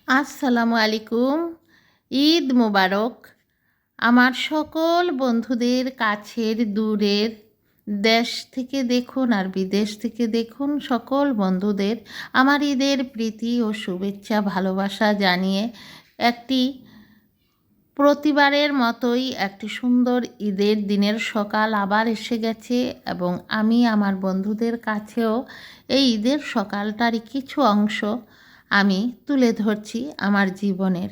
আসসালামু আলাইকুম। ঈদ মোবারক। আমার সকল বন্ধুদের কাছের দূরের দেশ থেকে দেখুন আর বিদেশ থেকে দেখুন সকল বন্ধুদের আমার ঈদের প্রীতি ও শুভেচ্ছা ভালোবাসা জানিয়ে একটি প্রতিবারের মতোই একটি সুন্দর ঈদের দিনের সকাল আবার এসে গেছে এবং আমি আমার বন্ধুদের কাছেও এই ঈদের সকালটারই কিছু অংশ আমি তুলে ধরছি আমার জীবনের।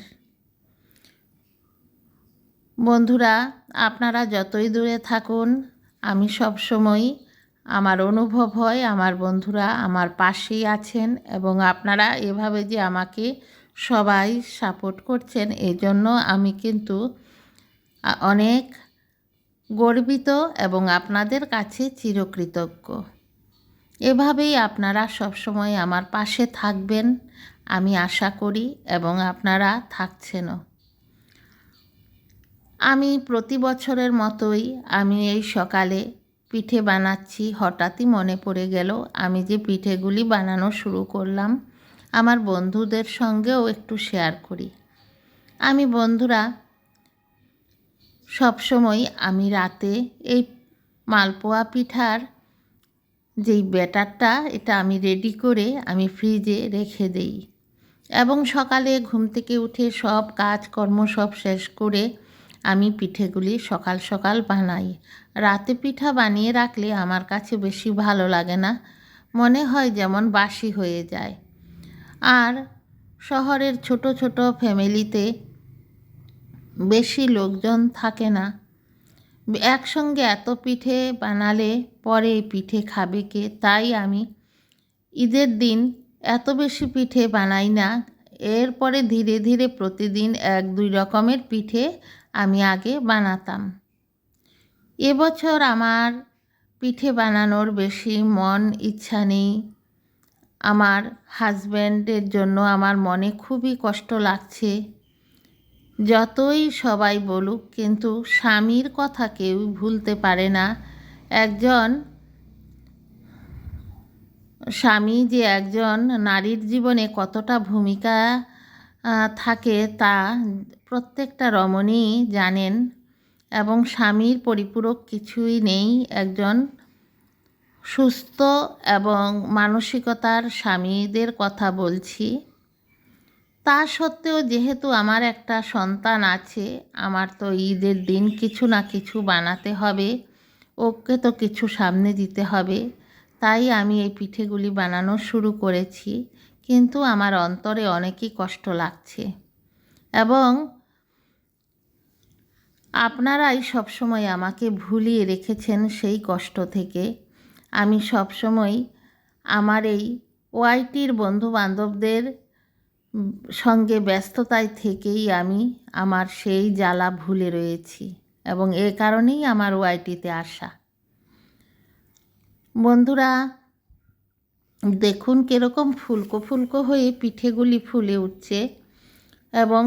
বন্ধুরা, আপনারা যতই দূরে থাকুন, আমি সবসময় আমার অনুভব হয় আমার বন্ধুরা আমার পাশেই আছেন এবং আপনারা এভাবে যে আমাকে সবাই সাপোর্ট করছেন এজন্য আমি কিন্তু অনেক গর্বিত এবং আপনাদের কাছে চিরকৃতজ্ঞ। এভাবেই আপনারা সবসময় আমার পাশে থাকবেন আমি আশা করি এবং আপনারা থাকছেনও। আমি প্রতি বছরের মতোই আমি এই সকালে পিঠে বানাচ্ছি। হঠাৎই মনে পড়ে গেল আমি যে পিঠেগুলি বানানো শুরু করলাম আমার বন্ধুদের সঙ্গেও একটু শেয়ার করি। আমি বন্ধুরা সবসময় আমি রাতে এই মালপোয়া পিঠার যেই ব্যাটারটা এটা আমি রেডি করে আমি ফ্রিজে রেখে দেই এবং সকালে ঘুম থেকে উঠে সব কাজকর্ম সব শেষ করে আমি পিঠেগুলি সকাল সকাল বানাই। রাতে পিঠা বানিয়ে রাখলে আমার কাছে বেশি ভালো লাগে না, মনে হয় যেমন বাসি হয়ে যায়। আর শহরের ছোট ছোট ফ্যামিলিতে বেশি লোকজন থাকে না, একসঙ্গে এত পিঠে বানালে পরে পিঠে খাবে কে, তাই আমি ঈদের দিন এত বেশি পিঠে বানাই না। এরপরে ধীরে ধীরে প্রতিদিন 1-2 রকমের পিঠে আমি আগে বানাতাম। এবছর আমার পিঠে বানানোর বেশি মন ইচ্ছা নেই। আমার হাজব্যান্ডের জন্য আমার মনে খুবই কষ্ট লাগছে। যতই সবাই বলুক কিন্তু স্বামীর কথা কেউ ভুলতে পারে না। একজন স্বামী যে একজন নারীর জীবনে কতটা ভূমিকা থাকে তা প্রত্যেকটা রমণী জানেন এবং স্বামীর পরিপূরক কিছুই নেই একজন সুস্থ এবং মানসিকতার স্বামীদের কথা বলছি। তা সত্ত্বেও যেহেতু আমার একটা সন্তান আছে, আমার তো ঈদের দিন কিছু না কিছু বানাতে হবে, ওকে তো কিছু সামনে দিতে হবে, তাই আমি এই পিঠেগুলি বানানো শুরু করেছি। কিন্তু আমার অন্তরে অনেকই কষ্ট লাগছে এবং আপনারাই সবসময় আমাকে ভুলিয়ে রেখেছেন সেই কষ্ট থেকে। আমি সবসময় আমার এই ওয়াইটির বন্ধুবান্ধবদের সঙ্গে ব্যস্ততায় থেকেই আমি আমার সেই জ্বালা ভুলে রয়েছি এবং এ কারণেই আমার ওয়াইটিতে আসা। বন্ধুরা দেখুন কীরকম ফুলকো ফুলকো হয়ে পিঠেগুলি ফুলে উঠছে এবং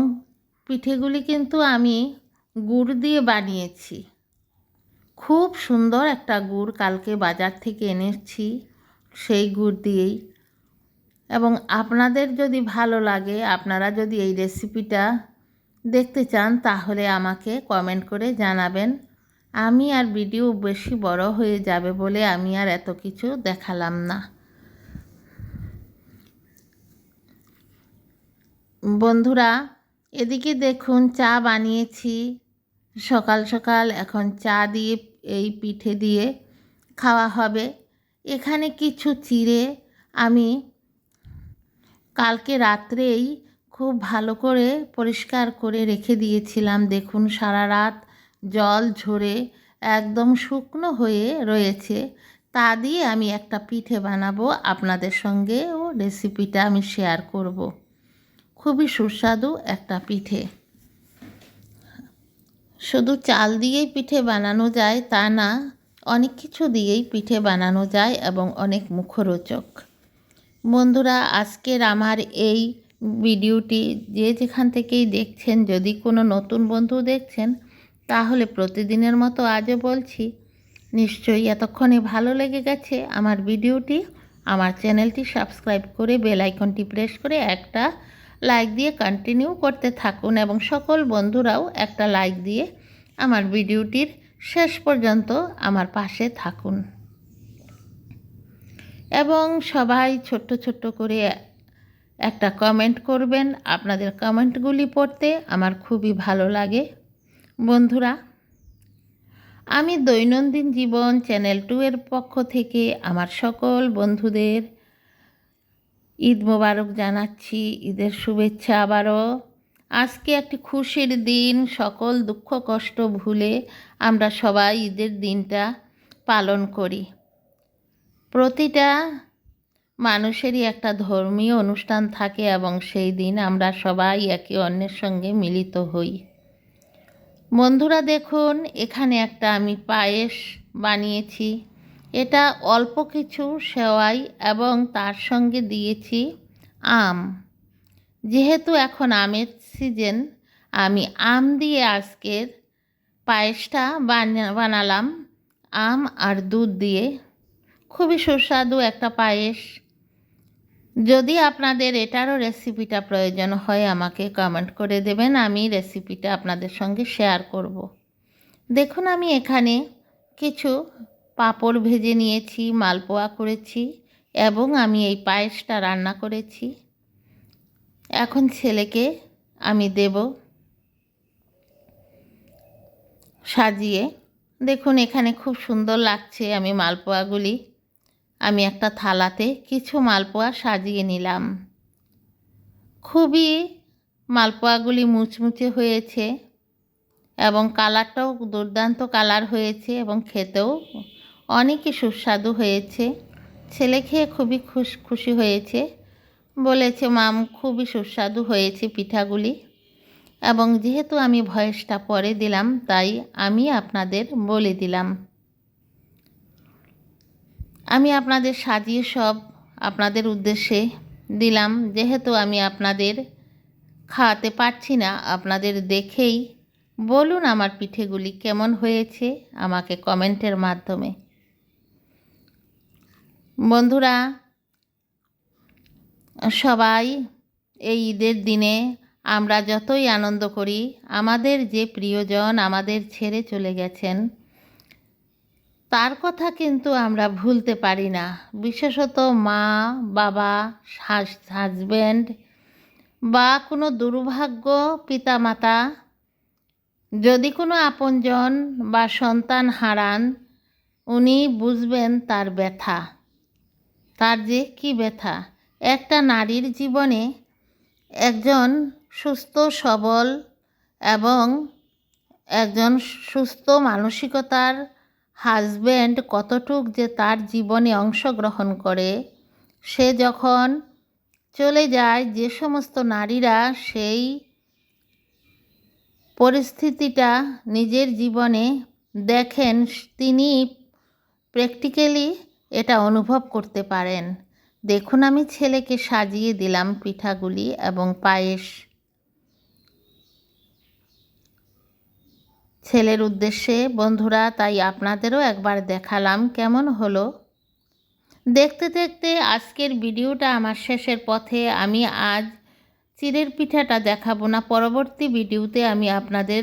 পিঠেগুলি কিন্তু আমি গুড় দিয়ে বানিয়েছি। খুব সুন্দর একটা গুড় কালকে বাজার থেকে এনেছি সেই গুড় দিয়েই। এবং আপনাদের যদি ভালো লাগে, আপনারা যদি এই রেসিপিটা দেখতে চান তাহলে আমাকে কমেন্ট করে জানাবেন। আমি আর ভিডিও বেশি বড় হয়ে যাবে বলে আমি আর এত কিছু দেখালাম না। বন্ধুরা এদিকে দেখুন চা বানিয়েছি সকাল সকাল, এখন চা দিয়ে এই পিঠে দিয়ে খাওয়া হবে। এখানে কিছু চিড়ে আমি কালকে রাত্রেই খুব ভালো করে পরিষ্কার করে রেখে দিয়েছিলাম। দেখুন সারা রাত জল ঝরে একদম শুকনো হয়ে রয়েছে। তা দিয়ে আমি একটা পিঠে বানাবো, আপনাদের সঙ্গেও রেসিপিটা আমি শেয়ার করব। খুবই সুস্বাদু একটা পিঠে। শুধু চাল দিয়েই পিঠে বানানো যায় তা না, অনেক কিছু দিয়েই পিঠে বানানো যায় এবং অনেক মুখরোচক। বন্ধুরা আজকের আমার এই ভিডিওটি যে যেখান থেকেই দেখছেন, যদি কোনো নতুন বন্ধু দেখছেন তাহলে প্রতিদিনের মতো আজও বলছি নিশ্চয়ই এতক্ষণে ভালো লেগে গেছে আমার ভিডিওটি। আমার চ্যানেলটি সাবস্ক্রাইব করে বেল আইকনটি প্রেস করে একটা লাইক দিয়ে কন্টিনিউ করতে থাকুন এবং সকল বন্ধুরাও একটা লাইক দিয়ে আমার ভিডিওটির শেষ পর্যন্ত আমার পাশে থাকুন এবং সবাই ছোট্ট ছোট্ট করে একটা কমেন্ট করবেন। আপনাদের কমেন্টগুলি পড়তে আমার খুবই ভালো লাগে। বন্ধুরা, আমি দৈনন্দিন জীবন চ্যানেল 2 এর পক্ষ থেকে আমার সকল বন্ধুদের ঈদ মোবারক জানাচ্ছি, ঈদের শুভেচ্ছা। আবারও আজকে একটি খুশির দিন, সকল দুঃখ কষ্ট ভুলে আমরা সবাই ঈদের দিনটা পালন করি। প্রতিটা মানুষেরই একটা ধর্মীয় অনুষ্ঠান থাকে এবং সেই দিন আমরা সবাই একে অন্যের সঙ্গে মিলিত হই। বন্ধুরা দেখুন, এখানে একটা আমি পায়েস বানিয়েছি। এটা অল্প কিছু সেওয়াই এবং তার সঙ্গে দিয়েছি আম। যেহেতু এখন আমের সিজন, আমি আম দিয়ে আজকের পায়েসটা বানালাম, আম আর দুধ দিয়ে। খুবই সুস্বাদু একটা পায়েস। যদি আপনাদের এটারও রেসিপিটা প্রয়োজন হয় আমাকে কমেন্ট করে দেবেন, আমি রেসিপিটা আপনাদের সঙ্গে শেয়ার করব। দেখুন, আমি এখানে কিছু পাঁপড় ভেজে নিয়েছি, মালপোয়া করেছি এবং আমি এই পায়েসটা রান্না করেছি। এখন ছেলেকে আমি দেব সাজিয়ে। দেখুন, এখানে খুব সুন্দর লাগছে। আমি মালপোয়াগুলি আমি একটা থালাতে কিছু মালপোয়া সাজিয়ে নিলাম। খুবই মালপোয়াগুলি মুচমুচে হয়েছে এবং কালারটাও দুর্দান্ত কালার হয়েছে এবং খেতেও অনেকই সুস্বাদু হয়েছে। ছেলে খেয়ে খুবই খুশি হয়েছে, বলেছে মাম খুবই সুস্বাদু হয়েছে পিঠাগুলি। এবং যেহেতু আমি ভয়েসটা পরে দিলাম তাই আমি আপনাদের বলে দিলাম। আমি আপনাদের সাজিয়ে সব আপনাদের উদ্দেশ্যে দিলাম। যেহেতু আমি আপনাদের খাওয়াতে পারছি না, আপনাদের দেখেই বলুন আমার পিঠেগুলি কেমন হয়েছে আমাকে কমেন্টের মাধ্যমে। বন্ধুরা, সবাই এই ঈদের দিনে আমরা যতই আনন্দ করি, আমাদের যে প্রিয়জন আমাদের ছেড়ে চলে গেছেন তার কথা কিন্তু আমরা ভুলতে পারি না। বিশেষত মা, বাবা, হাজব্যান্ড বা কোনো দুর্ভাগ্য পিতামাতা যদি কোনো আপনজন বা সন্তান হারান, উনি বুঝবেন তার ব্যথা, তার যে কী ব্যথা। একটা নারীর জীবনে একজন সুস্থ সবল এবং একজন সুস্থ মানসিকতার হাজব্যান্ড কতটুক যে তার জীবনে অংশগ্রহণ করে, সে যখন চলে যায়, যে সমস্ত নারীরা সেই পরিস্থিতিটা নিজের জীবনে দেখেন, তিনি প্র্যাকটিক্যালি এটা অনুভব করতে পারেন। দেখুন, আমি ছেলেকে সাজিয়ে দিলাম পিঠাগুলি এবং পায়েস ছেলের উদ্দেশ্যে। বন্ধুরা, তাই আপনাদেরও একবার দেখালাম কেমন হলো। দেখতে দেখতে আজকের ভিডিওটা আমার শেষের পথে। আমি আজ চিড়ের পিঠাটা দেখাবো না, পরবর্তী ভিডিওতে আমি আপনাদের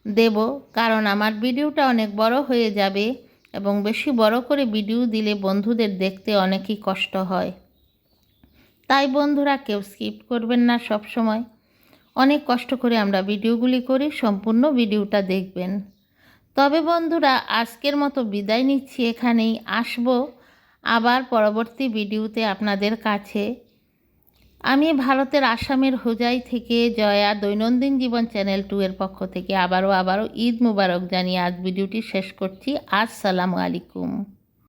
দেব, কারণ আমার ভিডিওটা অনেক বড় হয়ে যাবে এবং বেশি বড় করে ভিডিও দিলে বন্ধুদের দেখতে অনেকই কষ্ট হয়। তাই বন্ধুরা, কেউ স্কিপ করবেন না। সব সময় অনেক কষ্ট করে আমরা ভিডিওগুলি করি, সম্পূর্ণ ভিডিওটা দেখবেন। তবে বন্ধুরা, আজকের মতো বিদায় নিচ্ছি, এখানেই আসবো আবার পরবর্তী ভিডিওতে আপনাদের কাছে। আমি ভারতের আসামের হোজাই থেকে জয়া, দৈনন্দিন জীবন চ্যানেল 2 এর পক্ষ থেকে আবারও ঈদ মুবারক জানিয়ে আজ ভিডিওটি শেষ করছি। আসসালামু আলাইকুম।